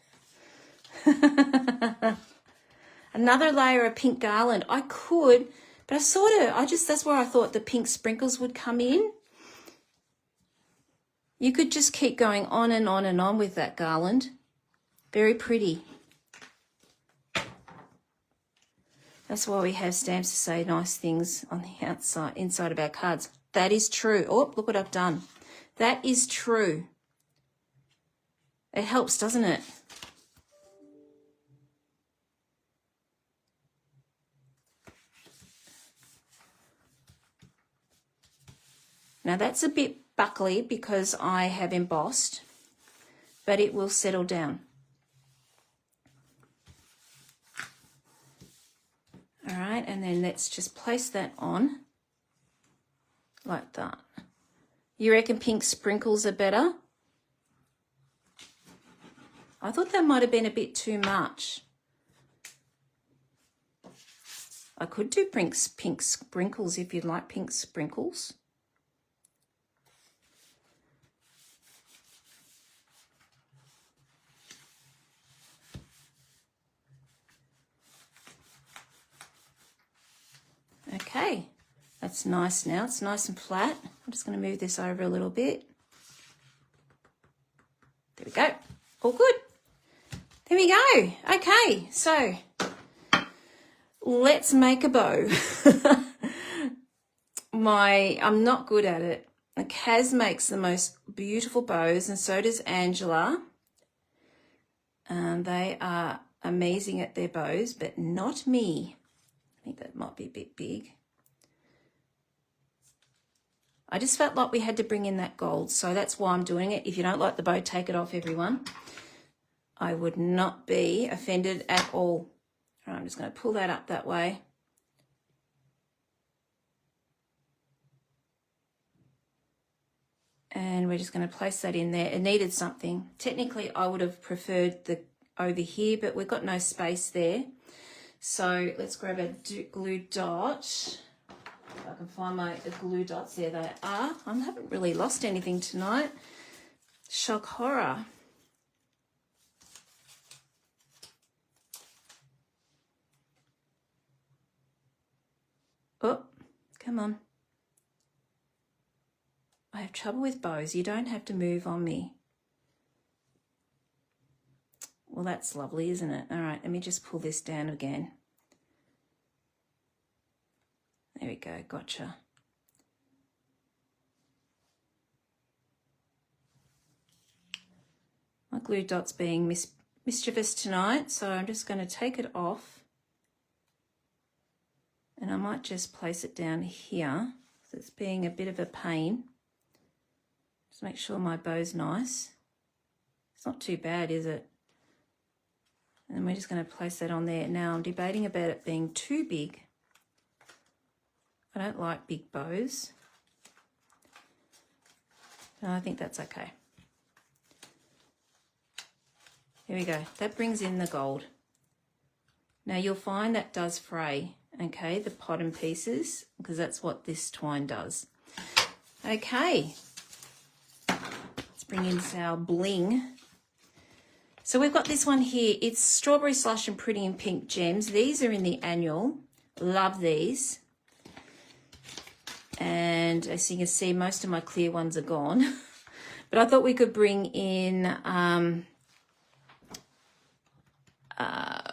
Another layer of pink garland. I could, but that's where I thought the pink sprinkles would come in. You could just keep going on and on and on with that garland. Very pretty. That's why we have stamps to say nice things on the inside of our cards. That is true. Oh, look what I've done. That is true. It helps, doesn't it? Now that's a bit buckly because I have embossed, but it will settle down. All right, and then let's just place that on like that. You reckon pink sprinkles are better? I thought that might have been a bit too much. I could do pink sprinkles if you'd like pink sprinkles. Okay, that's nice now. It's nice and flat. I'm just going to move this over a little bit. There we go. All good. There we go. Okay, so let's make a bow. I'm not good at it. Kaz makes the most beautiful bows, and so does Angela. They are amazing at their bows, but not me. I think that might be a bit big. I just felt like we had to bring in that gold, so that's why I'm doing it. If you don't like the bow, take it off, everyone. I would not be offended at all. All right, I'm just going to pull that up that way. And we're just going to place that in there. It needed something. Technically, I would have preferred the over here, but we've got no space there. So let's grab a glue dot. If I can find my glue dots, there they are. I haven't really lost anything tonight. Shock horror. Oh, come on. I have trouble with bows. You don't have to move on me. Well, that's lovely, isn't it? All right, let me just pull this down again. There we go, gotcha. My glue dot's being mischievous tonight, so I'm just going to take it off. And I might just place it down here. So it's being a bit of a pain. Just make sure my bow's nice. It's not too bad, is it? And we're just going to place that on there. Now I'm debating about it being too big. I don't like big bows. I think that's okay. Here we go. That brings in the gold. Now you'll find that does fray, okay, the bottom pieces, because that's what this twine does. Okay, let's bring in our bling. So we've got this one here. It's Strawberry Slush and Pretty in Pink Gems. These are in the annual. Love these. And as you can see, most of my clear ones are gone. But I thought we could bring in,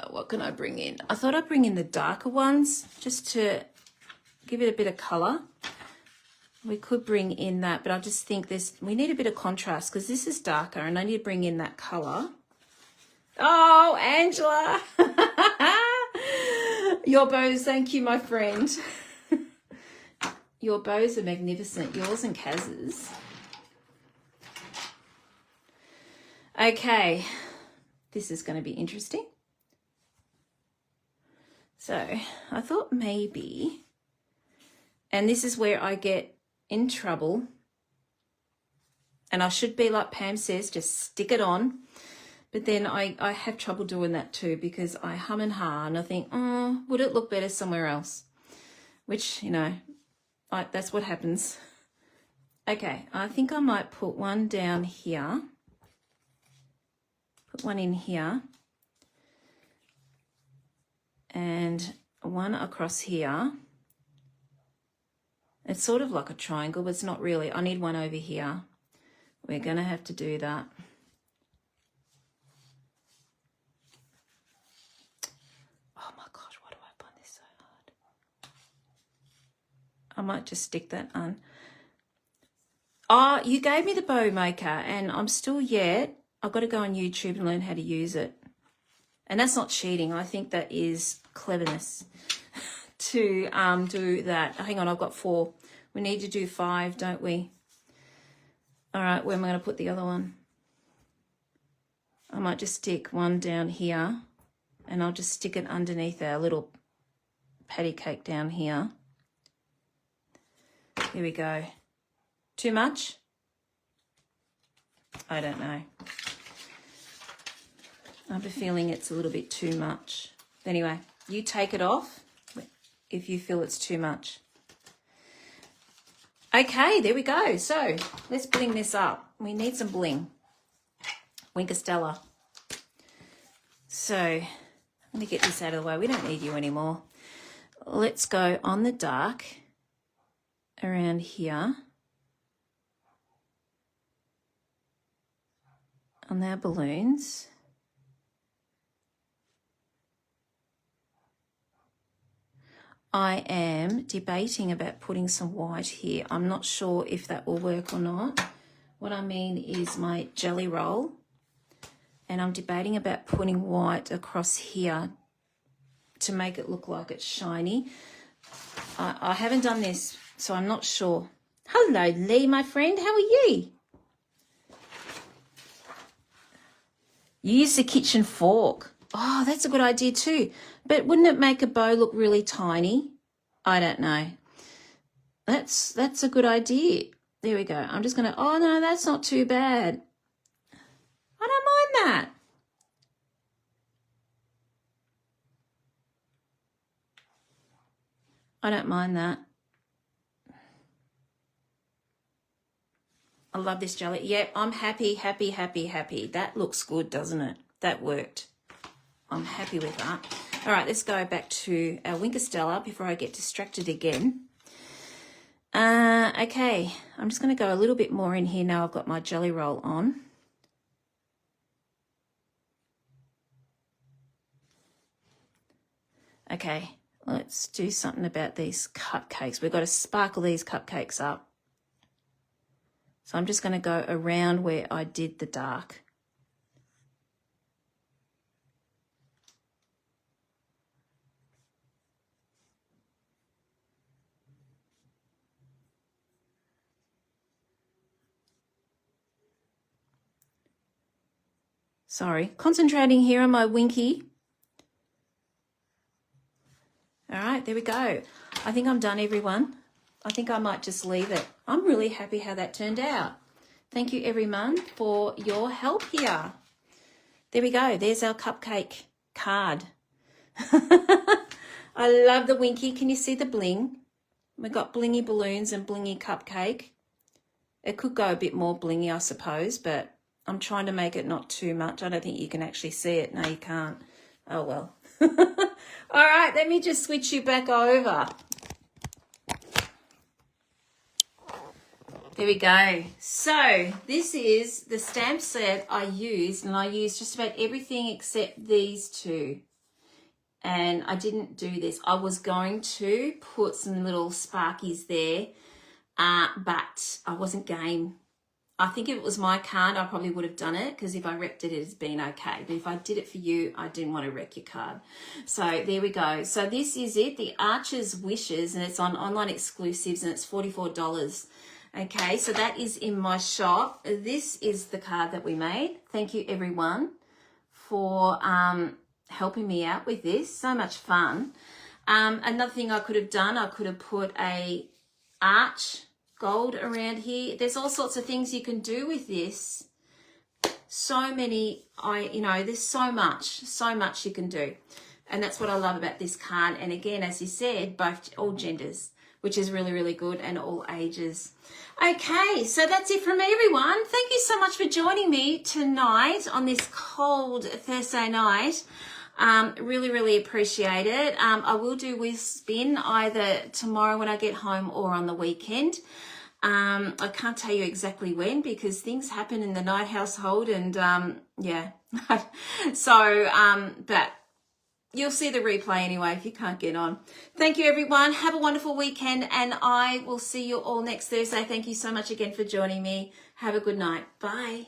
what can I bring in? I thought I'd bring in the darker ones just to give it a bit of colour. We could bring in that, but I just think we need a bit of contrast because this is darker and I need to bring in that colour. Oh, Angela. Your bows, thank you, my friend. Your bows are magnificent, yours and Kaz's. Okay, this is going to be interesting. So I thought maybe, and this is where I get in trouble, and I should be like Pam says, just stick it on. But then I have trouble doing that too because I hum and ha and I think, oh, would it look better somewhere else? Which, you know, that's what happens. Okay, I think I might put one down here. Put one in here. And one across here. It's sort of like a triangle, but it's not really. I need one over here. We're going to have to do that. Oh my gosh, why do I find this so hard? I might just stick that on. Oh, you gave me the bow maker and I'm still yet. I've got to go on YouTube and learn how to use it. And that's not cheating. I think that is cleverness to do that. Hang on, I've got 4. We need to do 5, don't we? All right, where am I going to put the other one? I might just stick one down here and I'll just stick it underneath our little patty cake down here. Here we go. Too much? I don't know. I have a feeling it's a little bit too much. Anyway, you take it off if you feel it's too much. Okay, there we go. So let's bling this up. We need some bling. Winker Stella. So I'm going to get this out of the way. We don't need you anymore. Let's go on the dark around here. On our balloons. I am debating about putting some white here. I'm not sure if that will work or not. What I mean is my jelly roll. And I'm debating about putting white across here to make it look like it's shiny. I haven't done this, so I'm not sure. Hello, Lee, my friend. How are you? Use the kitchen fork. Oh, that's a good idea too. But wouldn't it make a bow look really tiny? I don't know. That's a good idea. There we go. I'm just going to, oh no, that's not too bad. I don't mind that. I don't mind that. I love this jelly. Yeah, I'm happy, happy, happy, happy. That looks good, doesn't it? That worked. I'm happy with that. All right, let's go back to our Winker Stella before I get distracted again. Okay, I'm just going to go a little bit more in here now I've got my jelly roll on. Okay, let's do something about these cupcakes. We've got to sparkle these cupcakes up. So I'm just going to go around where I did the dark. Sorry, concentrating here on my winky. All right, there we go. I think I'm done, everyone. I think I might just leave it. I'm really happy how that turned out. Thank you everyone for your help here. There we go. There's our cupcake card. I love the Winky. Can you see the bling? We've got blingy balloons and blingy cupcake. It could go a bit more blingy, I suppose, but I'm trying to make it not too much. I don't think you can actually see it. No, you can't. Oh, well. All right, let me just switch you back over. There we go. So this is the stamp set I used, and I used just about everything except these two. And I didn't do this. I was going to put some little sparkies there, but I wasn't game. I think if it was my card, I probably would have done it, because if I wrecked it, it's been okay. But if I did it for you, I didn't want to wreck your card. So there we go. So this is it, the Archer's Wishes, and it's on online exclusives, and it's $44. Okay, so that is in my shop. This is the card that we made. Thank you, everyone, for helping me out with this. So much fun. Another thing I could have done, I could have put a arch gold around here. There's all sorts of things you can do with this. So many, there's so much you can do. And that's what I love about this card. And again, as you said, all genders, which is really, really good, and all ages. Okay, so that's it from me, everyone. Thank you so much for joining me tonight on this cold Thursday night. Really, really appreciate it. I will do with spin either tomorrow when I get home or on the weekend. I can't tell you exactly when, because things happen in the Night household, and yeah. So, but you'll see the replay anyway if you can't get on. Thank you, everyone. Have a wonderful weekend, and I will see you all next Thursday. Thank you so much again for joining me. Have a good night. Bye.